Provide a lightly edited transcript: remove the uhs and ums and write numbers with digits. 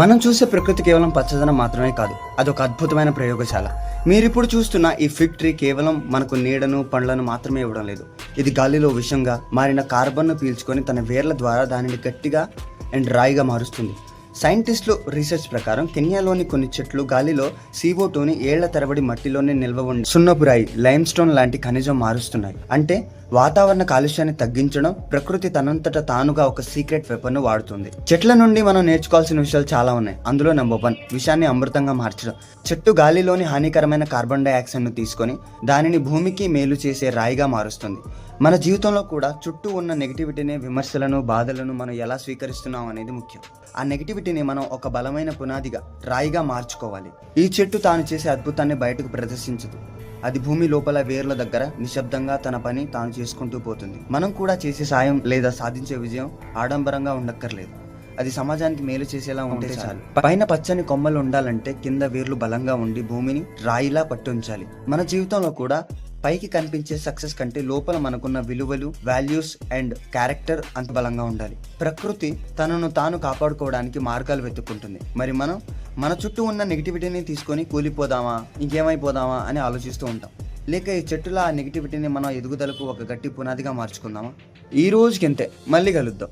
మనం చూసే ప్రకృతి కేవలం పచ్చదనం మాత్రమే కాదు, అదొక అద్భుతమైన ప్రయోగశాల. మీరిప్పుడు చూస్తున్న ఈ ఫిగ్ ట్రీ కేవలం మనకు నీడను, పండ్లను మాత్రమే ఇవ్వడం లేదు. ఇది గాలిలో విషంగా మారిన కార్బన్ను పీల్చుకొని తన వేర్ల ద్వారా దానిని గట్టిగా అండ్ రాయిగా మారుస్తుంది. సైంటిస్టులు రీసెర్చ్ ప్రకారం కెన్యాలోని కొన్ని చెట్లు గాలిలో CO2ని ఏళ్ల తరబడి మట్టిలోనే నిల్వ ఉండి సున్నపు రాయి, లైమ్ స్టోన్ లాంటి ఖనిజం మారుస్తున్నాయి. అంటే వాతావరణ కాలుష్యాన్ని తగ్గించడం ప్రకృతి తనంతట తానుగా ఒక సీక్రెట్ వెపన్ వాడుతుంది. చెట్ల నుండి మనం నేర్చుకోవాల్సిన విషయాలు చాలా ఉన్నాయి. అందులో నెంబర్ 1, విషయాన్ని అమృతంగా మార్చడం. చెట్టు గాలిలోని హానికరమైన కార్బన్ డైఆక్సైడ్ను తీసుకొని దానిని భూమికి మేలు చేసే రాయిగా మారుస్తుంది. మన జీవితంలో కూడా చుట్టూ ఉన్న నెగిటివిటీని, విమర్శలను, బాధలను మనం ఎలా స్వీకరిస్తున్నాం అనేది ముఖ్యం. ఆ నెగిటివిటీని మనం ఒక బలమైన పునాదిగా, రాయిగా మార్చుకోవాలి. ఈ చెట్టు తాను చేసే అద్భుతాన్ని బయటకు ప్రదర్శించదు. అది భూమి లోపల వేర్ల దగ్గర నిశ్శబ్దంగా తన పని తాను చేసుకుంటూ పోతుంది. మనం కూడా చేసే సాయం లేదా సాధించే విజయం ఆడంబరంగా ఉండక్కర్లేదు. అది సమాజానికి మేలు చేసేలా ఉంటే చాలు. పైన పచ్చని కొమ్మలు ఉండాలంటే కింద వేర్లు బలంగా ఉండి భూమిని రాయిలా పట్టి ఉంచాలి. మన జీవితంలో కూడా పైకి కనిపించే సక్సెస్ కంటే లోపల మనకున్న విలువలు, వాల్యూస్ అండ్ క్యారెక్టర్ అంత బలంగా ఉండాలి. ప్రకృతి తనను తాను కాపాడుకోవడానికి మార్గాలు వెతుక్కుంటుంది. మరి మనం మన చుట్టూ ఉన్న నెగిటివిటీని తీసుకొని కూలిపోదామా, ఇంకేమైపోదామా అని ఆలోచిస్తూ ఉంటాం. లేక ఈ చెట్టులా ఆ నెగిటివిటీని మన ఎదుగుదలకు ఒక గట్టి పునాదిగా మార్చుకుందామా? ఈ రోజుకి అంతే, మళ్ళీ కలుద్దాం.